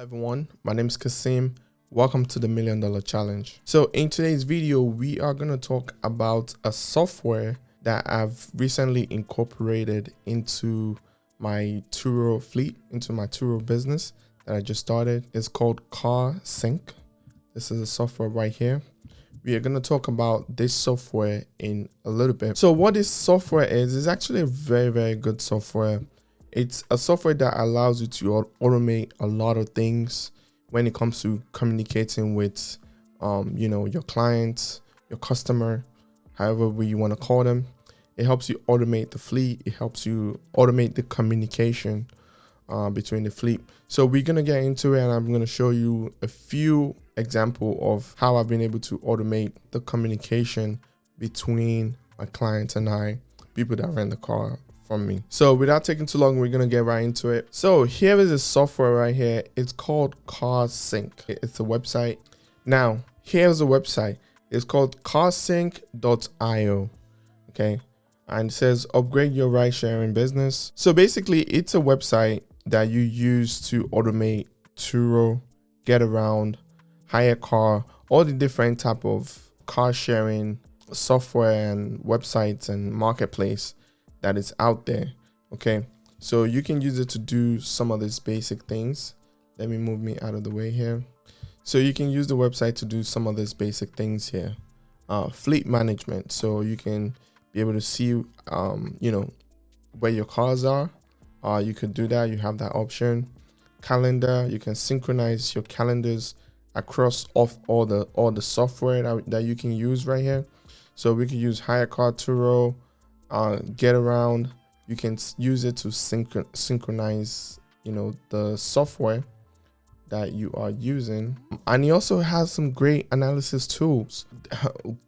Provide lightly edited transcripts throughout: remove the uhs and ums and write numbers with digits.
Everyone, my name is Kaseem. Welcome to the $1 Million Challenge. So in today's video, we are going to talk about a software that I've recently incorporated into my Turo fleet, into my Turo business that I just started. It's called CarSync. This is a software right here. We are going to talk about this software in a little bit. So what this software is actually a very, very good software. It's a software that allows you to automate a lot of things when it comes to communicating with, your clients, your customer, however you want to call them. It helps you automate the fleet. It helps you automate the communication between the fleet. So we're going to get into it, and I'm going to show you a few examples of how I've been able to automate the communication between my clients and people that rent the car from me. So without taking too long, we're gonna get right into it. So here is a software right here. It's called CarSync. It's a website. Now here's a website. It's called carsync.io. Okay, and it says upgrade your ride sharing business. So basically, it's a website that you use to automate Turo, get around, hire car, all the different type of car sharing software and websites and marketplace that is out there. Okay, so you can use it to do some of these basic things. Let me move me out of the way here. So you can use the website to do some of these basic things here. Fleet management, so you can be able to see where your cars are. You could do that. You have that option. Calendar, you can synchronize your calendars across all the software that you can use right here. So we can use hire car, Turo, get around. You can use it to synchronize the software that you are using. And he also has some great analysis tools,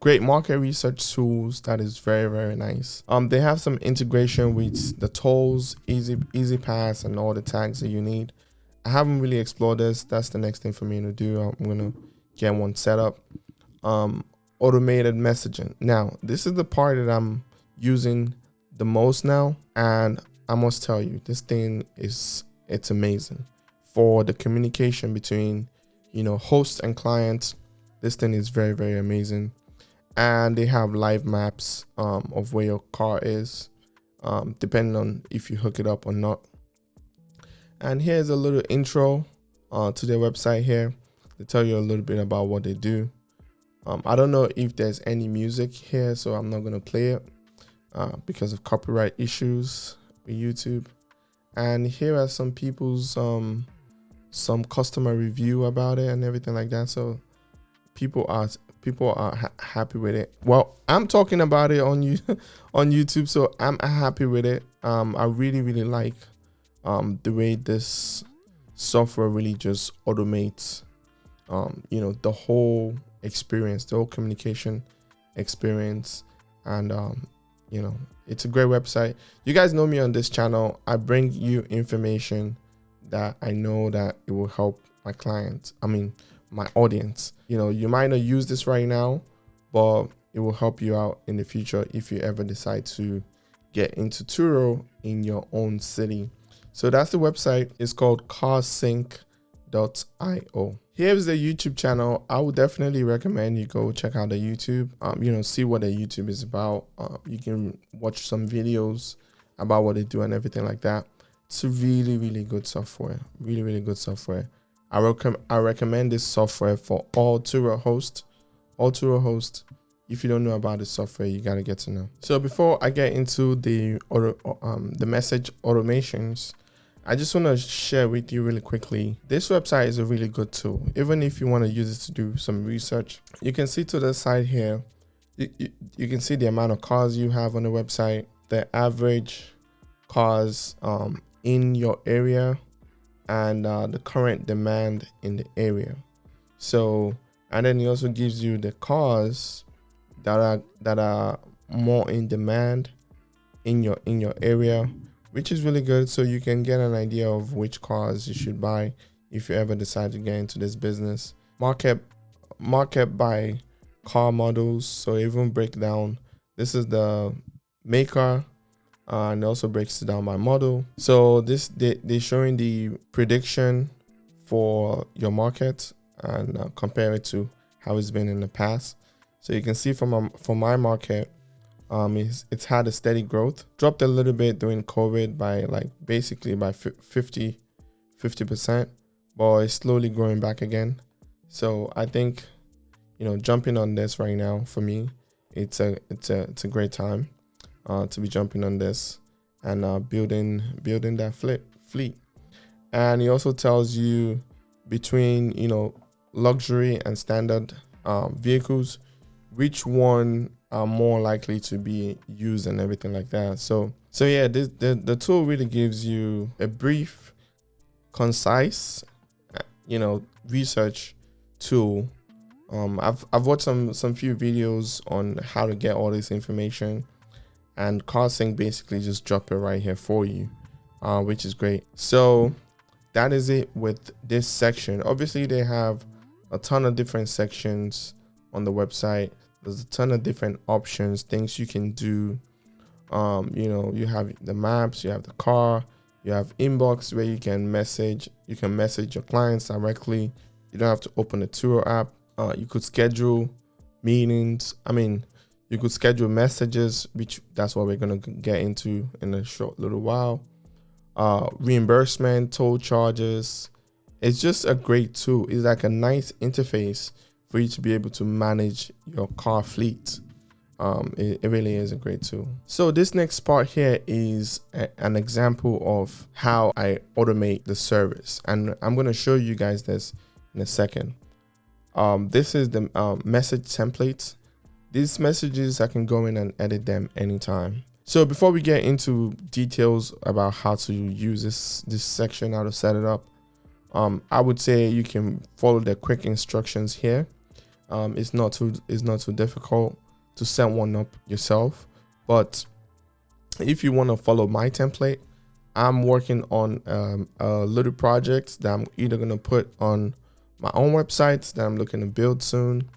great market research tools that is very, very nice. They have some integration with the tolls, easy pass, and all the tags that you need. I haven't really explored this. That's the next thing for me to do. I'm gonna get one set up. Automated messaging. Now this is the part that I'm using the most now, and I must tell you, this thing it's amazing for the communication between host and clients. This thing is very, very amazing, and they have live maps of where your car is, depending on if you hook it up or not. And here's a little intro to their website here to tell you a little bit about what they do. I don't know if there's any music here, so I'm not gonna play it because of copyright issues with YouTube. And here are some people's some customer review about it and everything like that. So people are happy with it. Well, I'm talking about it on YouTube, so I'm happy with it. I really like the way this software really just automates the whole experience, the whole communication experience. And it's a great website. You guys know me on this channel. I bring you information that I know that it will help my clients, my audience. You might not use this right now, but it will help you out in the future if you ever decide to get into Turo in your own city. So that's the website. It's called carsync.io. Here's the YouTube channel. I would definitely recommend you go check out the YouTube, see what the YouTube is about. You can watch some videos about what they do and everything like that. It's a really, really good software. Really, really good software. I recommend this software for all Turo hosts. If you don't know about the software, you gotta get to know. So before I get into the message automations, I just want to share with you really quickly. This website is a really good tool. Even if you want to use it to do some research, you can see to the side here, you can see the amount of cars you have on the website, the average cars in your area, and the current demand in the area. So, and then it also gives you the cars that are more in demand in your area, which is really good. So you can get an idea of which cars you should buy if you ever decide to get into this business. Market by car models. So even break down, this is the maker, and it also breaks it down by model. So they're showing the prediction for your market and compare it to how it's been in the past. So you can see from my market, it's had a steady growth, dropped a little bit during COVID by basically by 50%, but it's slowly growing back again. So I think, jumping on this right now for me, it's a great time to be jumping on this and building that fleet. And he also tells you between luxury and standard vehicles, which one are more likely to be used and everything like that. So yeah, the tool really gives you a brief, concise, research tool. I've watched some few videos on how to get all this information, and CarSync basically just drop it right here for you, which is great. So that is it with this section. Obviously, they have a ton of different sections on the website. There's a ton of different options, things you can do. You have the maps, you have the car, you have inbox where you can message your clients directly. You don't have to open the Turo app. You could schedule meetings. You could schedule messages, which that's what we're gonna get into in a short little while. Reimbursement, toll charges. It's just a great tool. It's like a nice interface for you to be able to manage your car fleet. It really is a great tool. So this next part here is an example of how I automate the service, and I'm going to show you guys this in a second. This is the message template. These messages, I can go in and edit them anytime. So before we get into details about how to use this section, how to set it up, I would say you can follow the quick instructions here. It's not too difficult to set one up yourself, but if you want to follow my template, I'm working on a little project that I'm either going to put on my own website that I'm looking to build soon,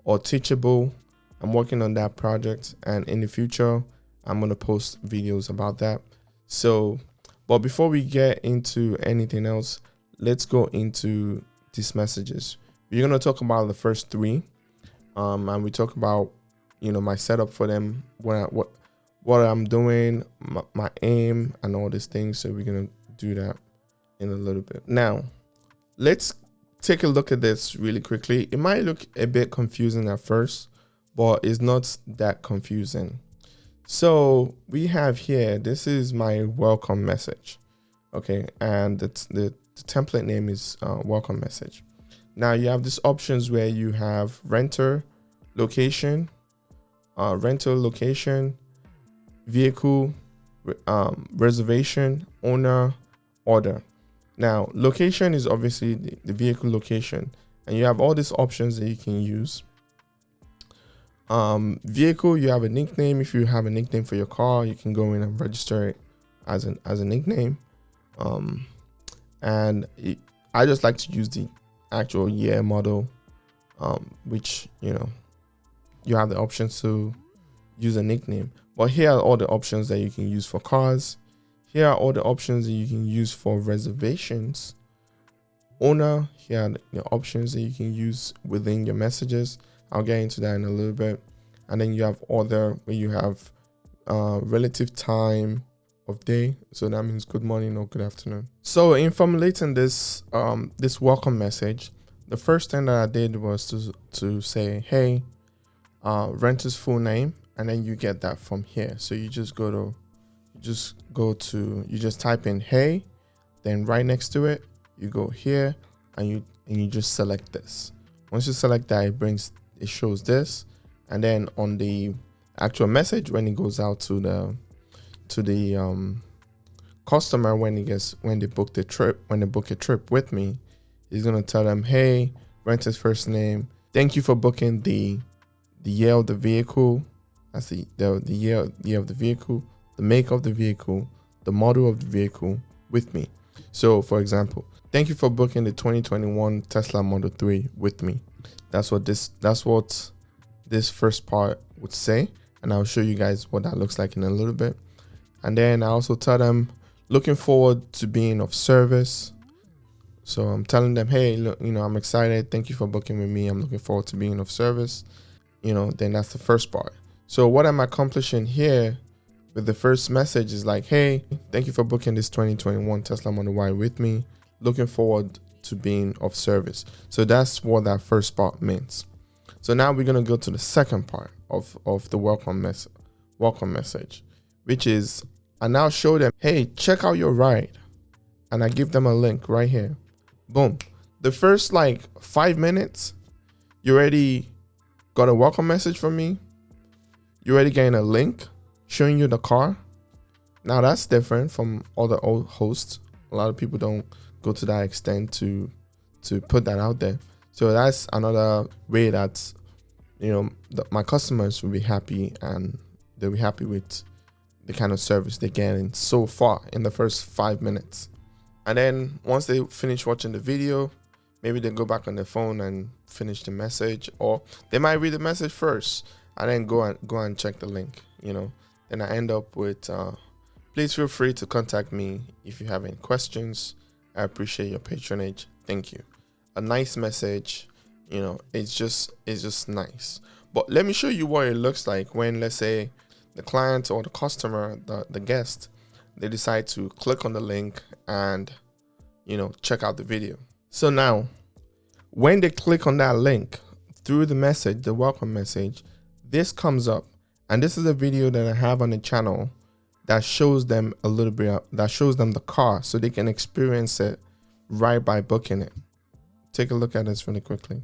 or Teachable. I'm working on that project, and in the future I'm going to post videos about that. So, but before we get into anything else, let's go into these messages. We're going to talk about the first three, and we talk about my setup for them, what I'm doing, my aim, and all these things. So we're gonna do that in a little bit. Now, let's take a look at this really quickly. It might look a bit confusing at first, but it's not that confusing. So we have here, this is my welcome message, okay, and the template name is welcome message. Now you have these options where you have renter, location, rental location, vehicle, reservation, owner, order. Now, location is obviously the vehicle location, and you have all these options that you can use. Vehicle, you have a nickname. If you have a nickname for your car, you can go in and register it as a nickname. I just like to use the actual year model, which you have the options to use a nickname. But here are all the options that you can use for cars. Here are all the options that you can use for reservations. Owner, here are the options that you can use within your messages. I'll get into that in a little bit. And then you have order, where you have relative time of day. So that means good morning or good afternoon. So in formulating this this welcome message, the first thing that I did was to say, hey, renter's full name, and then you get that from here. So you just type in hey, then right next to it you go here and you just select this. Once you select that, it shows this, and then on the actual message, when it goes out to the customer, when they book a trip with me, he's gonna tell them, hey, renter's first name, thank you for booking the year of the vehicle. That's the year of the vehicle, the make of the vehicle, the model of the vehicle with me. So for example, thank you for booking the 2021 Tesla Model 3 with me. That's what this first part would say, and I'll show you guys what that looks like in a little bit. And then I also tell them, looking forward to being of service. So I'm telling them, hey, look, I'm excited. Thank you for booking with me. I'm looking forward to being of service. Then that's the first part. So what I'm accomplishing here with the first message is like, hey, thank you for booking this 2021 Tesla Model Y with me. Looking forward to being of service. So that's what that first part means. So now we're going to go to the second part of the welcome message, which is I now show them, hey, check out your ride. And I give them a link right here. Boom. The first like 5 minutes, you already got a welcome message from me. You're already getting a link showing you the car. Now that's different from other old hosts. A lot of people don't go to that extent to put that out there. So that's another way that my customers will be happy, and they'll be happy with the kind of service they're getting so far in the first 5 minutes. And then once they finish watching the video, maybe they go back on their phone and finish the message, or they might read the message first and then go and check the link. Then I end up with please feel free to contact me if you have any questions. I appreciate your patronage. Thank you. A nice message, it's just nice. But let me show you what it looks like when, let's say, the client or the customer, the guest, they decide to click on the link and check out the video. So now when they click on that link through the message, the welcome message, this comes up, and this is a video that I have on the channel that shows them a little bit, that shows them the car so they can experience it right by booking it. Take a look at this really quickly.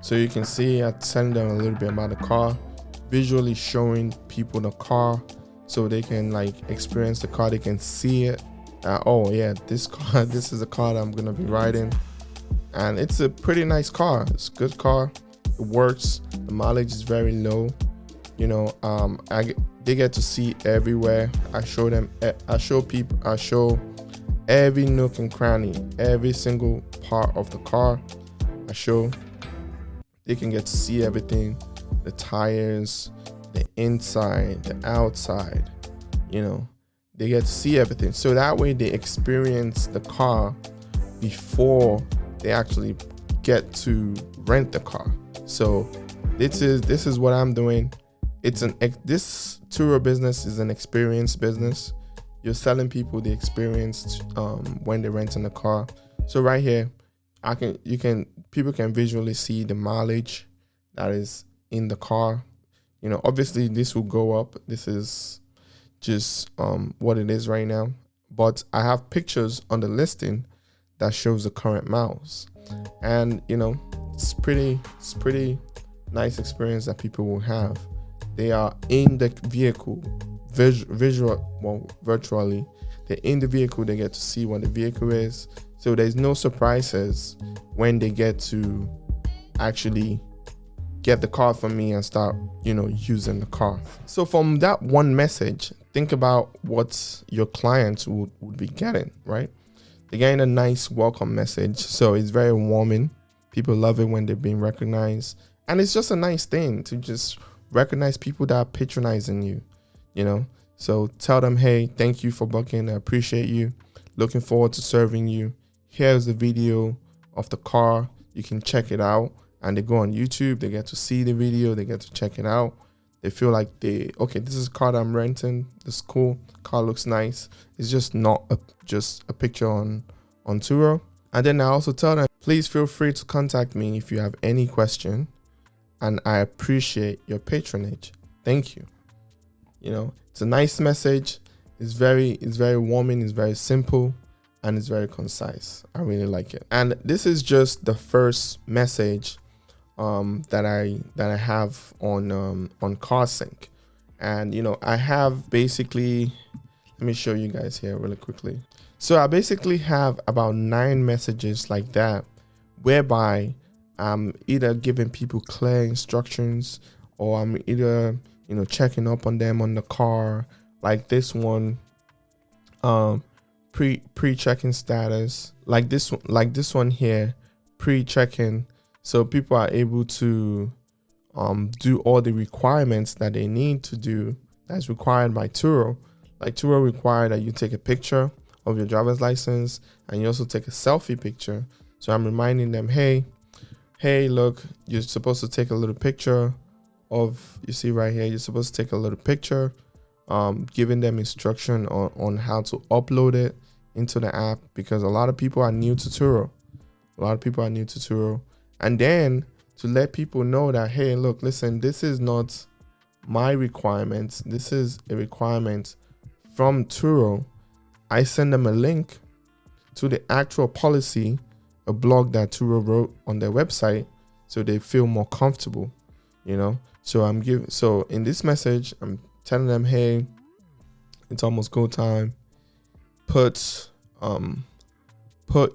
So you can see I telling them a little bit about the car, visually showing people the car so they can like experience the car. They can see it. Oh yeah, this is a car that I'm gonna be riding, and it's a pretty nice car. It's a good car. It works. The mileage is very low. They get to see everywhere. I show every nook and cranny, every single part of the car. They can get to see everything, the tires, the inside, the outside, they get to see everything. So that way they experience the car before they actually get to rent the car. So this is what I'm doing. This Turo business is an experience business. You're selling people the experience when they're renting a car. So right here, people can visually see the mileage that is in the car. Obviously this will go up. This is just what it is right now. But I have pictures on the listing that shows the current miles, and it's pretty nice experience that people will have. They are in the vehicle, virtually. They're in the vehicle. They get to see what the vehicle is. So there's no surprises when they get to actually get the car from me and start, using the car. So from that one message, think about what your clients would be getting, right? They're getting a nice welcome message. So it's very warming. People love it when they're being recognized. And it's just a nice thing to just recognize people that are patronizing you, So tell them, hey, thank you for booking. I appreciate you. Looking forward to serving you. Here's the video of the car. You can check it out. And they go on YouTube. They get to see the video. They get to check it out. They feel like okay, this is a car that I'm renting. This is cool. Car looks nice. It's just not just a picture on Turo. And then I also tell them, please feel free to contact me if you have any question. And I appreciate your patronage. Thank you. It's a nice message. It's very warming. It's very simple. And it's very concise. I really like it. And this is just the first message that I have on CarSync. And I have basically, let me show you guys here really quickly. So I basically have about 9 messages like that, whereby I'm either giving people clear instructions, or I'm either checking up on them on the car, like this one, pre-checking status, like this one here, pre-checking, so people are able to do all the requirements that they need to do, that's required by Turo. Like Turo require that you take a picture of your driver's license and you also take a selfie picture. So I'm reminding them, hey, look, you're supposed to take a little picture of, you see right here, you're supposed to take a little picture, giving them instruction on how to upload it into the app, because a lot of people are new to Turo. And then to let people know that, hey, look, listen, this is not my requirement. This is a requirement from Turo. I send them a link to the actual policy, a blog that Turo wrote on their website, so they feel more comfortable, you know. So in this message, I'm telling them, hey, it's almost go time. Put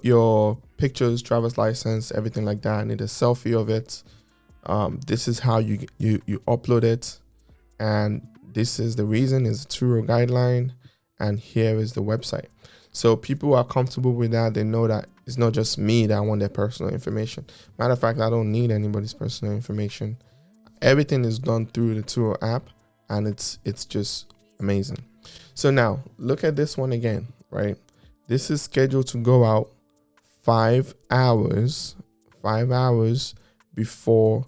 your pictures, driver's license, everything like that. I need a selfie of it. This is how you upload it, and this is the reason, is a Turo guideline, and here is the website. So people are comfortable with that. They know that it's not just me that want their personal information. Matter of fact, I don't need anybody's personal information. Everything is done through the Turo app, and it's just amazing. So now look at this one again, right? This is scheduled to go out 5 hours before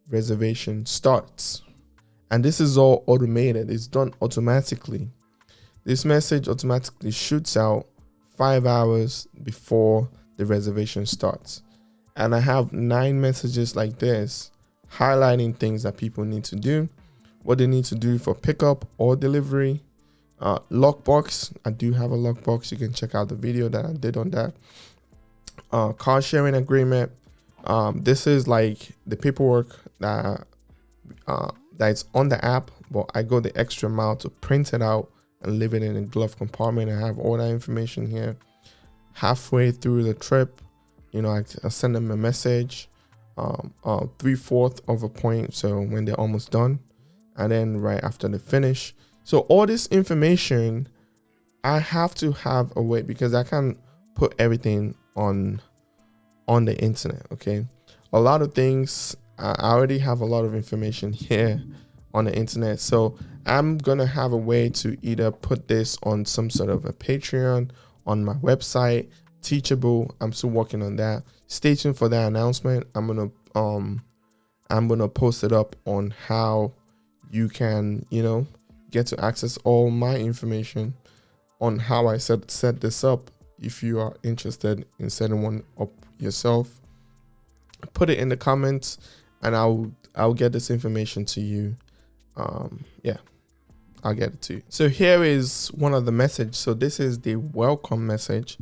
reservation starts. And this is all automated. It's done automatically. This message automatically shoots out 5 hours before the reservation starts. And I have 9 messages like this highlighting things that people need to do, what they need to do for pickup or delivery. Lockbox, I do have a lockbox. You can check out the video that I did on that. Car sharing agreement. This is like the paperwork that's on the app, but I go the extra mile to print it out and leave it in a glove compartment. I have all that information here. Halfway through the trip, you know, I send them a message, 3/4 of a point, so when they're almost done, and then right after they finish. So all this information, I have to have a way, because I can't put everything on the internet. Okay, a lot of things, I already have a lot of information here on the internet, so I'm gonna have a way to either put this on some sort of a Patreon, on my website, Teachable. I'm still working on that. Stay tuned for that announcement. I'm gonna post it up on how you can, you know, get to access all my information on how I set this up. If you are interested in setting one up yourself, put it in the comments and I'll get this information to you. Yeah, I'll get it to you. So here is one of the messages. So this is the welcome message.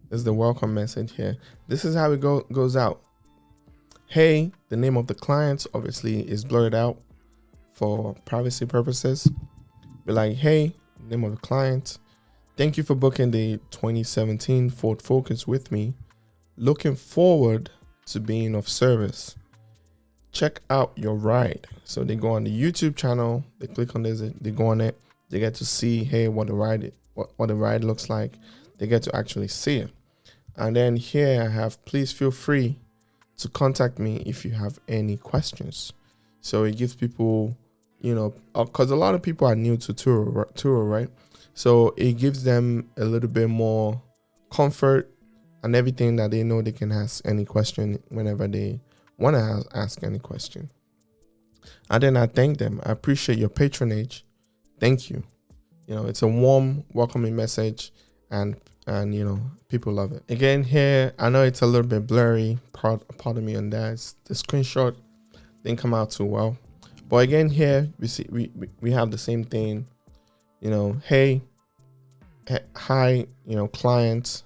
This is the welcome message here. This is how it goes out. Hey, the name of the client obviously is blurred out for privacy purposes. Be like, hey, name of the client. Thank you for booking the 2017 Ford Focus with me. Looking forward to being of service. Check out your ride. So they go on the YouTube channel, they click on this, they go on it, they get to see, hey, what the ride looks like. They get to actually see it. And then here I have, please feel free to contact me if you have any questions. So it gives people, you know, because a lot of people are new to Turo, right? So it gives them a little bit more comfort and everything, that they know they can ask any question whenever they want to ask any question. And then I thank them. I appreciate your patronage. Thank you. You know, it's a warm, welcoming message, and you know, people love it. Again, here, I know it's a little bit blurry. Pardon me on that. The screenshot didn't come out too well. But again, here we see we have the same thing. You know, hey, hi, you know, client,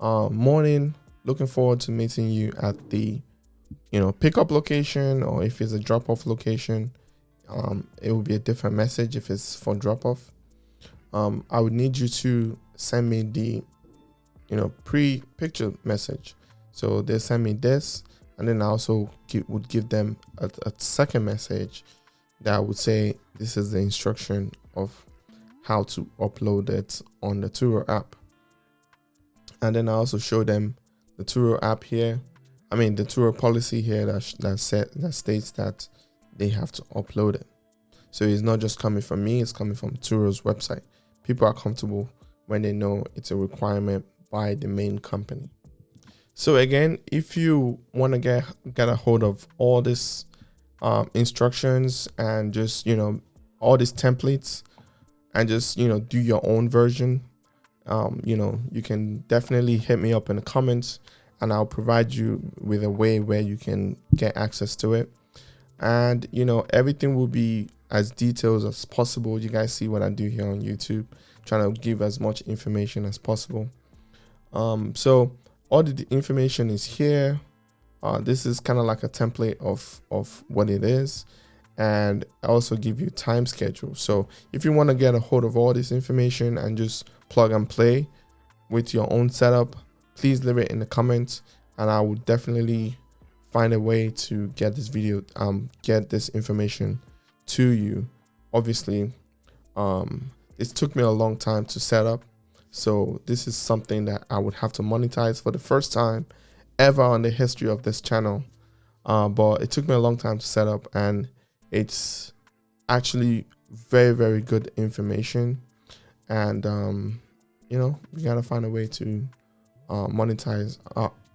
morning. Looking forward to meeting you at the, you know, pickup location, or if it's a drop-off location, it will be a different message if it's for drop-off. I would need you to send me the, you know, pre-picture message. So they send me this, and then I also would give them a second message that would say, this is the instruction of how to upload it on the Turo app. And then I also show them the Turo app here. I mean, the Turo policy here that states that they have to upload it. So it's not just coming from me, it's coming from Turo's website. People are comfortable when they know it's a requirement by the main company. So again, if you want to get a hold of all this instructions and just, you know, all these templates and just, you know, do your own version, you know, you can definitely hit me up in the comments and I'll provide you with a way where you can get access to it. And, you know, everything will be as detailed as possible. You guys see what I do here on YouTube, trying to give as much information as possible. So all the information is here. This is kind of like a template of what it is. And I also give you time schedule. So if you want to get a hold of all this information and just plug and play with your own setup, please leave it in the comments and I will definitely find a way to get this video, get this information to you. Obviously, it took me a long time to set up. So this is something that I would have to monetize for the first time ever on the history of this channel. But it took me a long time to set up, and it's actually very, very good information. And, you know, we got to find a way to monetize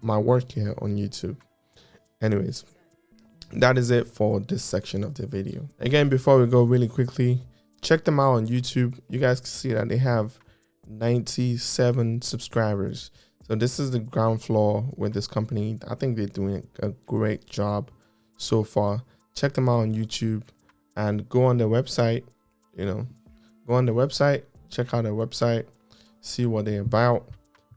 my work here on YouTube. Anyways, that is it for this section of the video. Again, before we go really quickly, check them out on YouTube. You guys can see that they have 97 subscribers. So this is the ground floor with this company. I think they're doing a great job so far. Check them out on YouTube and go on their website. You know, go on their website, check out their website, see what they're about,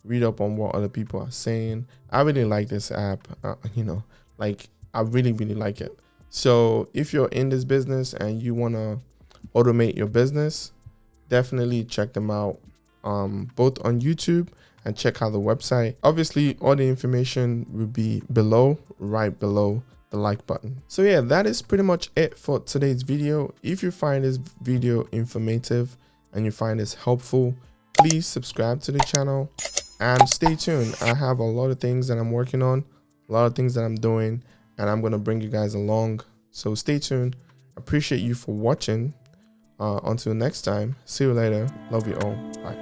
read up on what other people are saying. I really like this app. You know, like I really, really like it. So if you're in this business and you want to automate your business, definitely check them out, both on YouTube and check out the website. Obviously, all the information will be below, right below the like button. So yeah, that is pretty much it for today's video. If you find this video informative and you find this helpful, please subscribe to the channel and stay tuned. I have a lot of things that I'm working on, a lot of things that I'm doing, and I'm going to bring you guys along. So stay tuned. Appreciate you for watching. Until next time, see you later. Love you all. Bye.